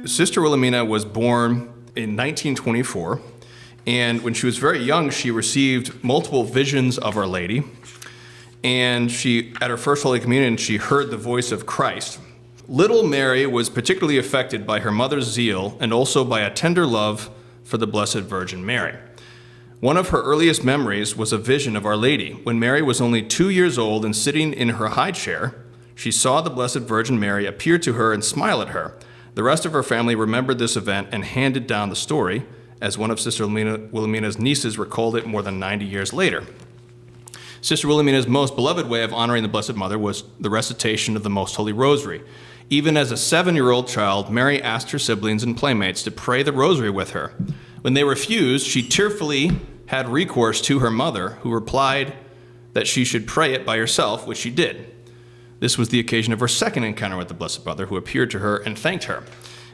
Sister Wilhelmina was born in 1924, and when she was very young, she received multiple visions of Our Lady, and at her first Holy Communion, she heard the voice of Christ. Little Mary was particularly affected by her mother's zeal and also by a tender love for the Blessed Virgin Mary. One of her earliest memories was a vision of Our Lady. When Mary was only 2 years old and sitting in her high chair, she saw the Blessed Virgin Mary appear to her and smile at her. The rest of her family remembered this event and handed down the story, as one of Sister Wilhelmina's nieces recalled it more than 90 years later. Sister Wilhelmina's most beloved way of honoring the Blessed Mother was the recitation of the Most Holy Rosary. Even as a 7-year-old child, Mary asked her siblings and playmates to pray the Rosary with her. When they refused, she tearfully had recourse to her mother, who replied that she should pray it by herself, which she did. This was the occasion of her second encounter with the Blessed Mother, who appeared to her and thanked her.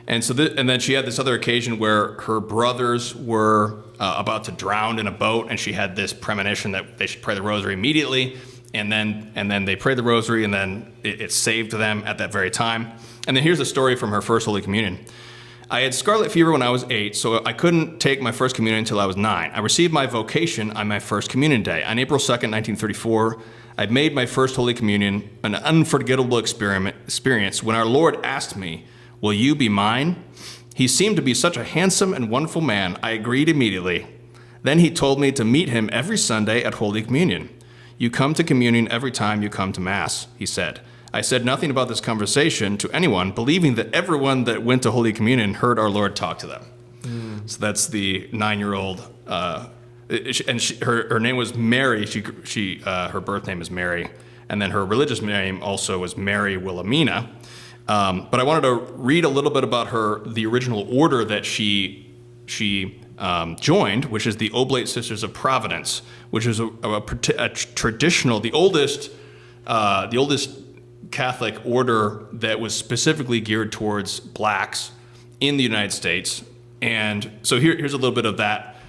And then she had this other occasion where her brothers were about to drown in a boat, and she had this premonition that they should pray the Rosary immediately. And then they prayed the Rosary, and then it saved them at that very time. And then here's a story from her first Holy Communion. I had scarlet fever when I was 8, so I couldn't take my first communion until I was 9. I received my vocation on my first communion day. On April 2nd, 1934, I'd made my first Holy Communion, an unforgettable experience when our Lord asked me, "Will you be mine?" He seemed to be such a handsome and wonderful man, I agreed immediately. Then he told me to meet him every Sunday at Holy Communion. "You come to communion every time you come to Mass," he said. I said nothing about this conversation to anyone, believing that everyone that went to Holy Communion heard our Lord talk to them. So that's the 9-year-old, and her name was Mary. Her birth name is Mary, and then her religious name also was Mary Wilhelmina. But I wanted to read a little bit about the original order that she joined, which is the Oblate Sisters of Providence, which is a traditional, the oldest Catholic order that was specifically geared towards blacks in the United States. And so here's a little bit of that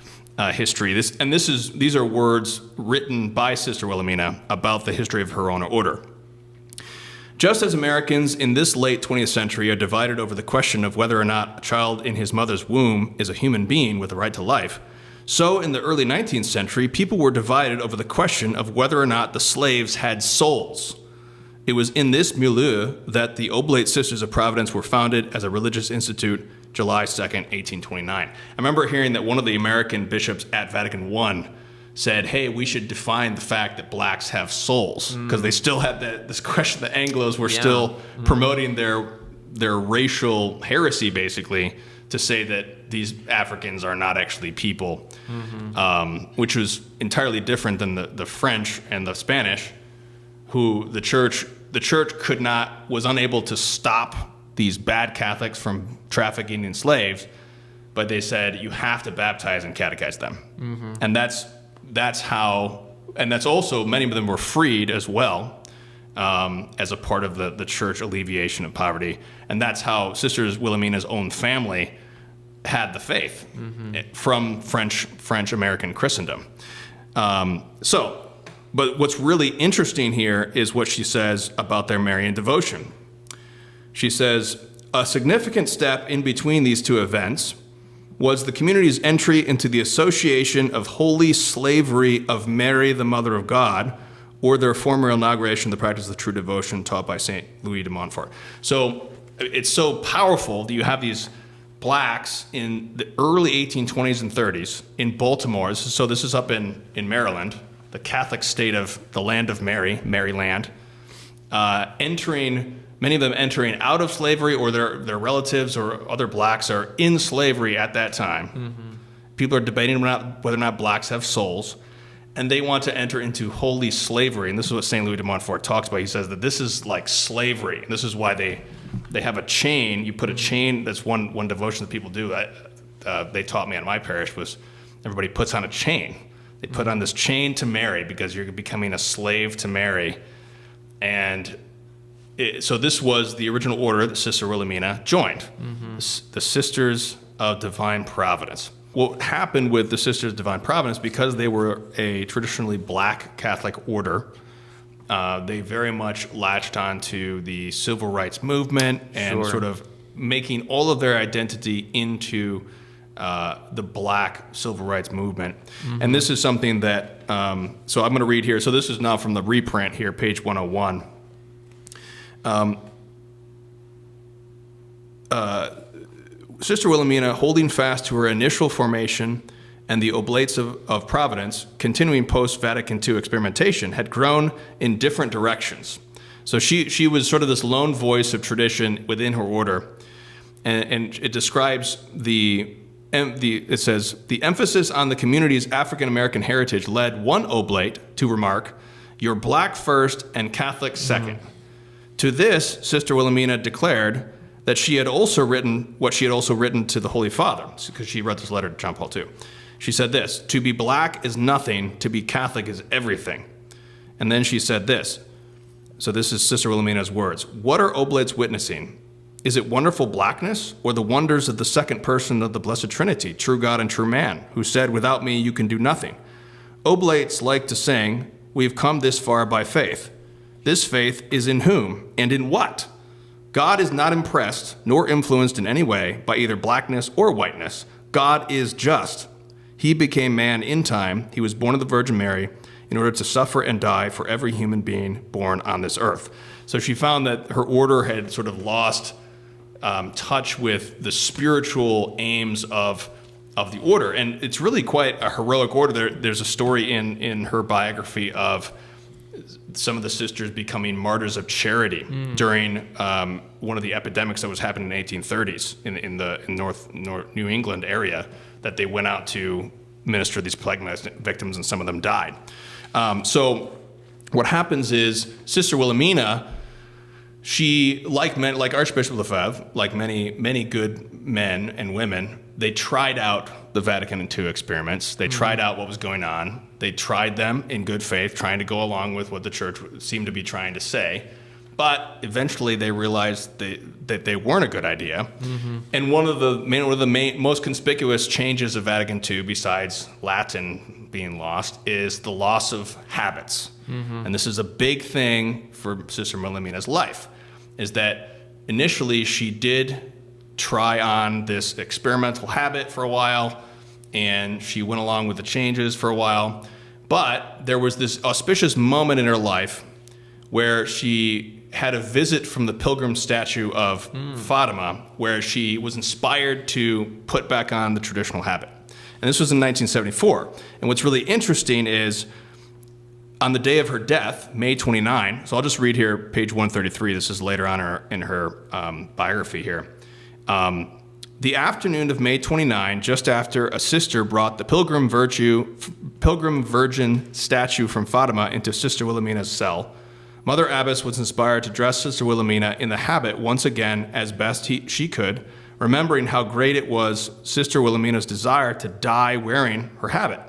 history. These are words written by Sister Wilhelmina about the history of her own order. Just as Americans in this late 20th century are divided over the question of whether or not a child in his mother's womb is a human being with a right to life, so in the early 19th century, people were divided over the question of whether or not the slaves had souls. It was in this milieu that the Oblate Sisters of Providence were founded as a religious institute July 2nd, 1829. I remember hearing that one of the American bishops at Vatican I said, hey, we should define the fact that blacks have souls, because they still had this question. The Anglos were still promoting their racial heresy, basically, to say that these Africans are not actually people, which was entirely different than the French and the Spanish, who the church was unable to stop these bad Catholics from trafficking in slaves, but they said you have to baptize and catechize them, and that's how, and that's also, many of them were freed as well, as a part of the church alleviation of poverty, and that's how Sister Wilhelmina's own family had the faith from French American Christendom. But what's really interesting here is what she says about their Marian devotion. She says, a significant step in between these two events was the community's entry into the association of holy slavery of Mary, the Mother of God, or their former inauguration of the practice of true devotion taught by St. Louis de Montfort. So it's so powerful that you have these blacks in the early 1820s and 30s in Baltimore. So this is up in Maryland, the Catholic state of the land of Mary, Maryland, many of them entering out of slavery, or their relatives or other blacks are in slavery at that time. People are debating whether or not blacks have souls, and they want to enter into holy slavery. And this is what St. Louis de Montfort talks about. He says that this is like slavery. And this is why they have a chain. You put a chain, that's one devotion that people do. They taught me at my parish was everybody puts on a chain. They put on this chain to Mary because you're becoming a slave to Mary. And so this was the original order that Sister Wilhelmina joined, the Sisters of Divine Providence. What happened with the Sisters of Divine Providence, because they were a traditionally black Catholic order, They very much latched onto the civil rights movement and Sure. sort of making all of their identity into the black civil rights movement. And this is something that, so I'm going to read here. So this is now from the reprint here, page 101. Sister Wilhelmina, holding fast to her initial formation and the Oblates of Providence, continuing post-Vatican II experimentation, had grown in different directions. So she was sort of this lone voice of tradition within her order. And it describes it says, the emphasis on the community's African-American heritage led one oblate to remark, "You're black first and Catholic second." To this, Sister Wilhelmina declared that she had also written what she had also written to the Holy Father, because she wrote this letter to John Paul II. She said this, "To be black is nothing, to be Catholic is everything." And then she said this, so this is Sister Wilhelmina's words, "What are oblates witnessing? Is it wonderful blackness or the wonders of the second person of the Blessed Trinity, true God and true man, who said, 'Without me you can do nothing'? Oblates like to sing, 'We've come this far by faith.' This faith is in whom and in what? God is not impressed nor influenced in any way by either blackness or whiteness. God is just. He became man in time. He was born of the Virgin Mary in order to suffer and die for every human being born on this earth." So she found that her order had sort of lost touch with the spiritual aims of the order. And it's really quite a heroic order. There's a story in her biography of some of the sisters becoming martyrs of charity during one of the epidemics that was happening in the 1830s in North New England area, that they went out to minister these plague victims, and some of them died. So what happens is Sister Wilhelmina, she, like Archbishop Lefebvre, like many good men and women, they tried out the Vatican II experiments. They tried out what was going on. They tried them in good faith, trying to go along with what the church seemed to be trying to say. But eventually they realized that they weren't a good idea. And one of the most conspicuous changes of Vatican II, besides Latin being lost, is the loss of habits. And this is a big thing for Sister Wilhelmina's life, is that initially she did try on this experimental habit for a while, and she went along with the changes for a while. But there was this auspicious moment in her life where she had a visit from the pilgrim statue of Fatima, where she was inspired to put back on the traditional habit. And this was in 1974. And what's really interesting is, on the day of her death, May 29, so I'll just read here, page 133. This is later on in her biography here. The afternoon of May 29, just after a sister brought the Pilgrim Virgin statue from Fatima into Sister Wilhelmina's cell, Mother Abbess was inspired to dress Sister Wilhelmina in the habit once again as best she could, remembering how great it was Sister Wilhelmina's desire to die wearing her habit.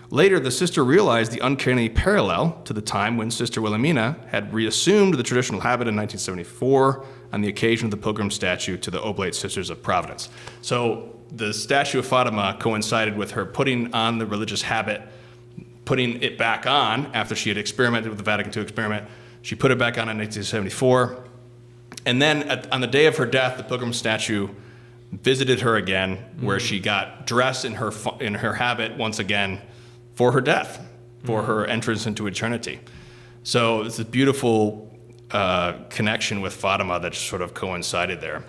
Later, the sister realized the uncanny parallel to the time when Sister Wilhelmina had reassumed the traditional habit in 1974 on the occasion of the pilgrim statue to the Oblate Sisters of Providence. So the statue of Fatima coincided with her putting on the religious habit, putting it back on after she had experimented with the Vatican II experiment. She put it back on in 1974. And then on the day of her death, the pilgrim statue visited her again, where she got dressed in her habit once again for her death, for her entrance into eternity. So it's a beautiful connection with Fatima that just sort of coincided there.